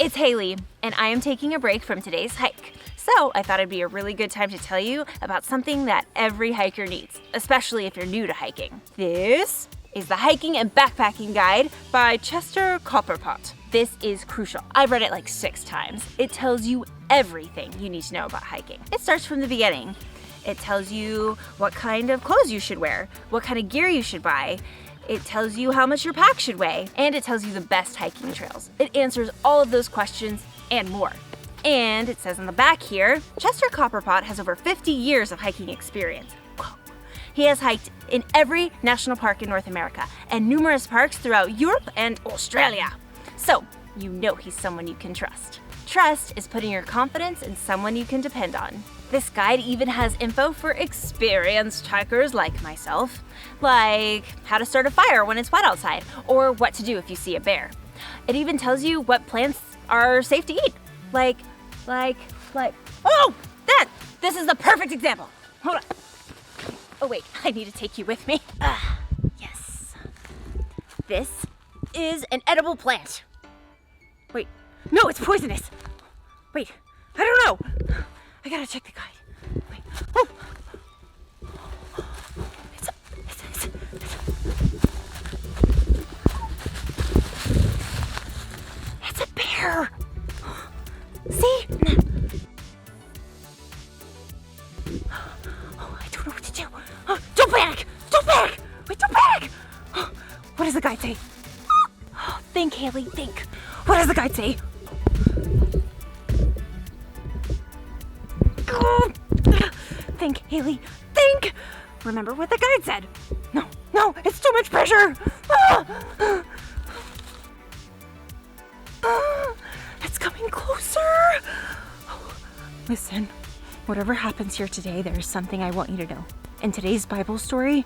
It's Haley, and I am taking a break from today's hike. So I thought it'd be a really good time to tell you about something that every hiker needs, especially if you're new to hiking. This is the Hiking and Backpacking Guide by Chester Copperpot. This is crucial. I've read it like 6 times. It tells you everything you need to know about hiking. It starts from the beginning. It tells you what kind of clothes you should wear, what kind of gear you should buy. It tells you how much your pack should weigh, and it tells you the best hiking trails. It answers all of those questions and more. And it says on the back here, Chester Copperpot has over 50 years of hiking experience. Whoa. He has hiked in every national park in North America and numerous parks throughout Europe and Australia. So, you know he's someone you can trust. Trust is putting your confidence in someone you can depend on. This guide even has info for experienced hikers like myself, like how to start a fire when it's wet outside, or what to do if you see a bear. It even tells you what plants are safe to eat. Oh, this is the perfect example. Hold on. Oh wait, I need to take you with me. Yes. This is an edible plant. Wait, no, it's poisonous. Wait, I don't know. I gotta check the guide. Wait, oh. It's a bear. See? Oh, I don't know what to do. Don't panic! Don't panic! Wait, don't panic! What does the guide say? Think, Haley, think. What does the guide say? Think, Haley, think! Remember what the guide said. No, it's too much pressure! It's coming closer! Listen, whatever happens here today, there is something I want you to know. In today's Bible story,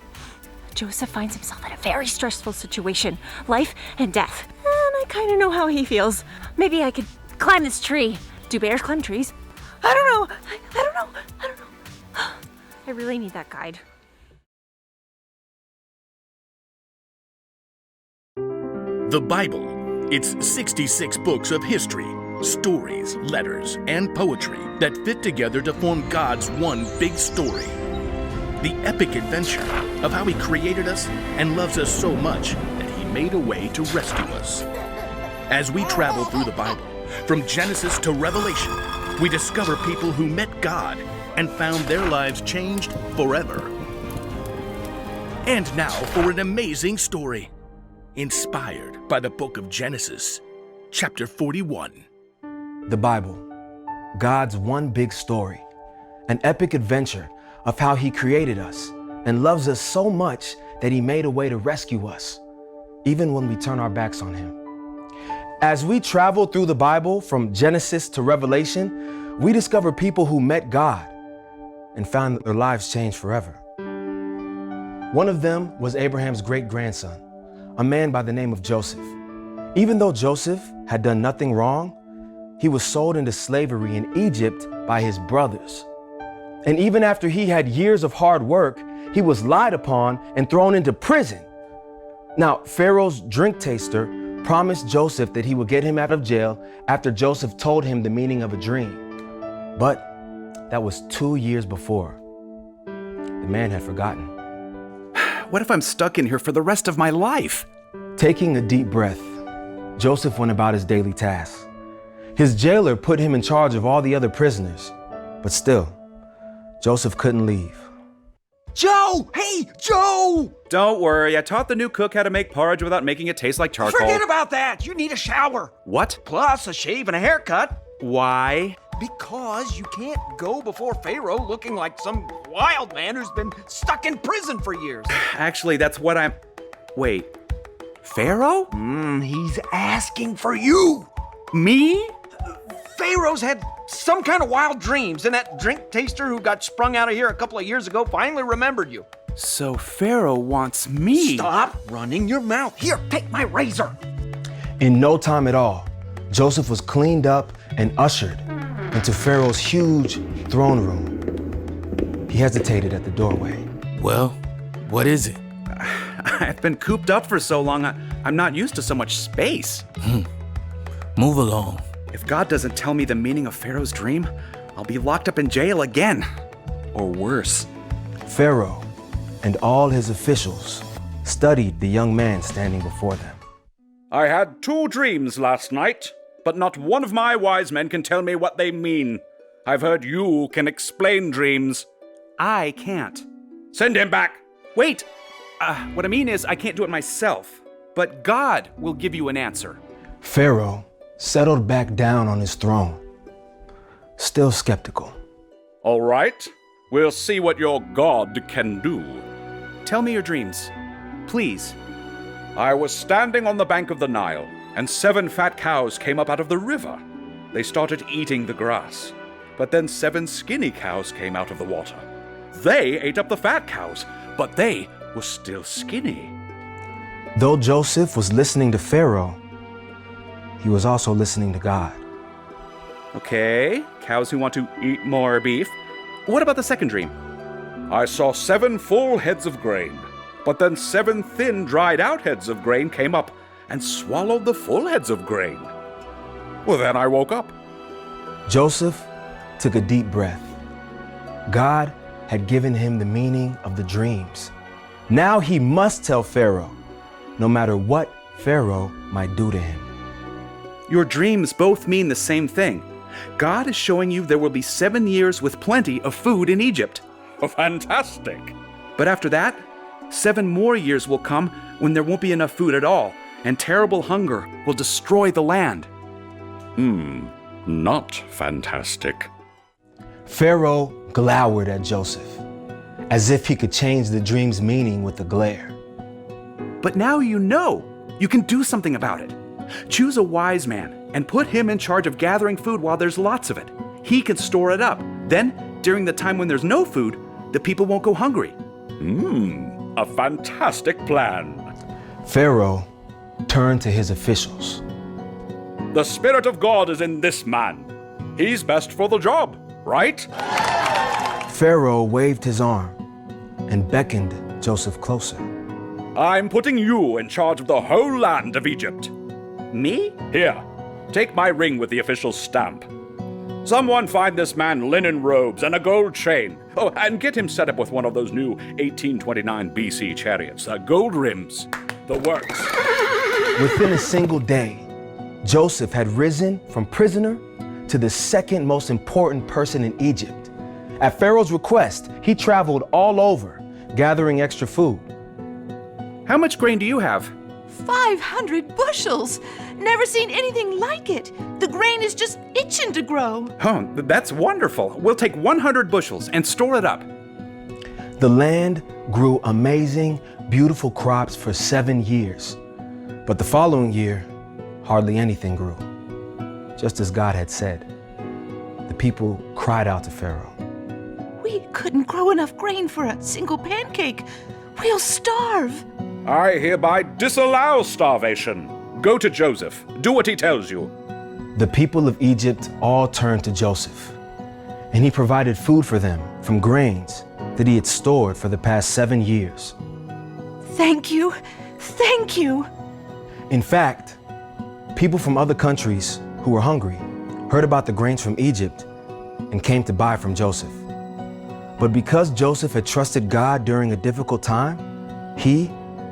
Joseph finds himself in a very stressful situation, life and death. And I kind of know how he feels. Maybe I could climb this tree. Do bears climb trees? I don't know. I don't know. I really need that guide. The Bible. It's 66 books of history, stories, letters, and poetry that fit together to form God's one big story. The epic adventure of how He created us and loves us so much that He made a way to rescue us. As we travel through the Bible, from Genesis to Revelation, we discover people who met God and found their lives changed forever. And now for an amazing story, inspired by the book of Genesis, chapter 41. The Bible, God's one big story, an epic adventure of how He created us and loves us so much that He made a way to rescue us, even when we turn our backs on Him. As we travel through the Bible from Genesis to Revelation, we discover people who met God and found their lives changed forever. One of them was Abraham's great-grandson, a man by the name of Joseph. Even though Joseph had done nothing wrong, he was sold into slavery in Egypt by his brothers. And even after he had years of hard work, he was lied upon and thrown into prison. Now, Pharaoh's drink taster promised Joseph that he would get him out of jail after Joseph told him the meaning of a dream. But that was 2 years before. The man had forgotten. What if I'm stuck in here for the rest of my life? Taking a deep breath, Joseph went about his daily tasks. His jailer put him in charge of all the other prisoners, but still, Joseph couldn't leave. Joe! Hey, Joe! Don't worry, I taught the new cook how to make porridge without making it taste like charcoal. Forget about that! You need a shower! What? Plus a shave and a haircut. Why? Because you can't go before Pharaoh looking like some wild man who's been stuck in prison for years. Actually, that's what I'm... Wait, Pharaoh? He's asking for you. Me? Pharaoh's had some kind of wild dreams, and that drink taster who got sprung out of here a couple of years ago finally remembered you. So Pharaoh wants me. Stop running your mouth. Here, take my razor. In no time at all, Joseph was cleaned up and ushered into Pharaoh's huge throne room. He hesitated at the doorway. Well, what is it? I've been cooped up for so long, I'm not used to so much space. Move along. If God doesn't tell me the meaning of Pharaoh's dream, I'll be locked up in jail again. Or worse. Pharaoh and all his officials studied the young man standing before them. I had 2 dreams last night, but not one of my wise men can tell me what they mean. I've heard you can explain dreams. I can't. Send him back. Wait! What I mean is, I can't do it myself. But God will give you an answer. Pharaoh settled back down on his throne, still skeptical. All right, we'll see what your God can do. Tell me your dreams. Please. I was standing on the bank of the Nile, and 7 fat cows came up out of the river. They started eating the grass, but then 7 skinny cows came out of the water. They ate up the fat cows, but they were still skinny. Though Joseph was listening to Pharaoh, he was also listening to God. Okay, cows who want to eat more beef. What about the second dream? I saw 7 full heads of grain, but then 7 thin, dried-out heads of grain came up and swallowed the full heads of grain. Well, then I woke up. Joseph took a deep breath. God had given him the meaning of the dreams. Now he must tell Pharaoh, no matter what Pharaoh might do to him. Your dreams both mean the same thing. God is showing you there will be 7 years with plenty of food in Egypt. Oh, fantastic. But after that, 7 more years will come when there won't be enough food at all, and terrible hunger will destroy the land. Not fantastic. Pharaoh glowered at Joseph, as if he could change the dream's meaning with a glare. But now you know. You can do something about it. Choose a wise man and put him in charge of gathering food while there's lots of it. He can store it up. Then, during the time when there's no food, the people won't go hungry. A fantastic plan. Pharaoh turned to his officials. The Spirit of God is in this man. He's best for the job, right? Pharaoh waved his arm and beckoned Joseph closer. I'm putting you in charge of the whole land of Egypt. Me? Here, take my ring with the official stamp. Someone find this man linen robes and a gold chain. Oh, and get him set up with one of those new 1829 BC chariots, gold rims. The works. Within a single day, Joseph had risen from prisoner to the second most important person in Egypt. At Pharaoh's request, he traveled all over, gathering extra food. How much grain do you have? 500 bushels! Never seen anything like it. The grain is just itching to grow. Oh, that's wonderful. We'll take 100 bushels and store it up. The land grew amazing, beautiful crops for 7 years. But the following year, hardly anything grew. Just as God had said, the people cried out to Pharaoh. We couldn't grow enough grain for a single pancake. We'll starve. I hereby disallow starvation. Go to Joseph. Do what he tells you. The people of Egypt all turned to Joseph, and he provided food for them from grains that he had stored for the past 7 years. Thank you. Thank you. In fact, people from other countries who were hungry heard about the grains from Egypt and came to buy from Joseph. But because Joseph had trusted God during a difficult time, he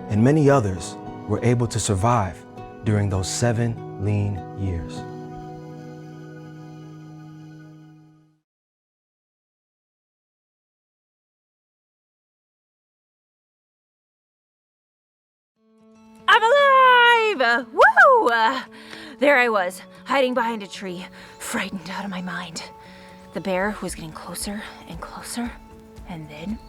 and many others were able to survive during those 7 lean years. I'm alive! Woo! There I was, hiding behind a tree, frightened out of my mind. The bear was getting closer and closer, and then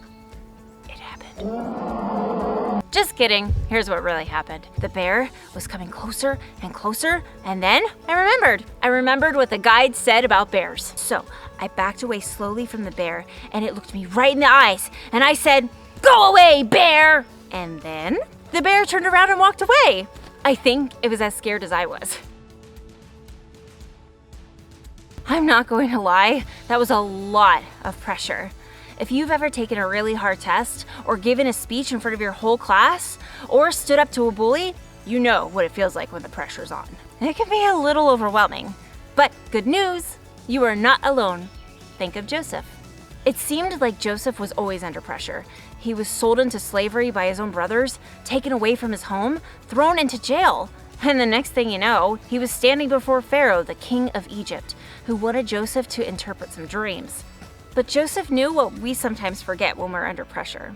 it happened. Just kidding. Here's what really happened. The bear was coming closer and closer, and then I remembered. I remembered what the guide said about bears. So I backed away slowly from the bear, and it looked me right in the eyes, and I said, "Go away, bear!" And then the bear turned around and walked away. I think it was as scared as I was. I'm not going to lie, that was a lot of pressure. If you've ever taken a really hard test, or given a speech in front of your whole class, or stood up to a bully, you know what it feels like when the pressure's on. It can be a little overwhelming. But good news, you are not alone. Think of Joseph. It seemed like Joseph was always under pressure. He was sold into slavery by his own brothers, taken away from his home, thrown into jail. And the next thing you know, he was standing before Pharaoh, the king of Egypt, who wanted Joseph to interpret some dreams. But Joseph knew what we sometimes forget when we're under pressure,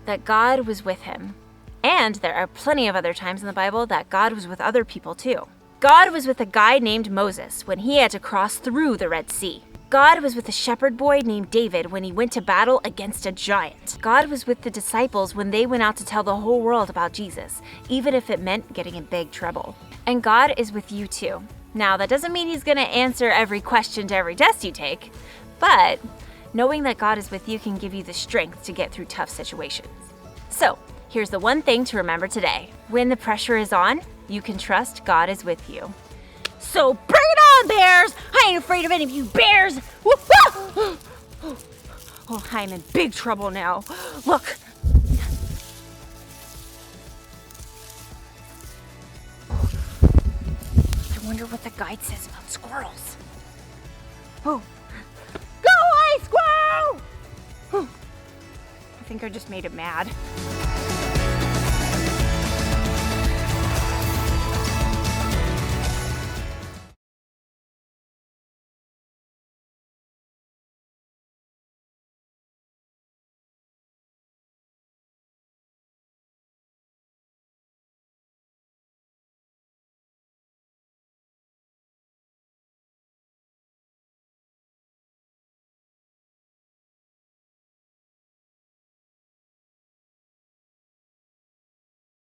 that God was with him. And there are plenty of other times in the Bible that God was with other people too. God was with a guy named Moses when he had to cross through the Red Sea. God was with a shepherd boy named David when he went to battle against a giant. God was with the disciples when they went out to tell the whole world about Jesus, even if it meant getting in big trouble. And God is with you too. Now, that doesn't mean he's going to answer every question to every test you take, but knowing that God is with you can give you the strength to get through tough situations. So, here's the one thing to remember today. When the pressure is on, you can trust God is with you. So bring it on, bears! I ain't afraid of any of you bears! Oh, I'm in big trouble now. Look. I wonder what the guide says about squirrels. Oh. Go away, squirrel! I think I just made it mad.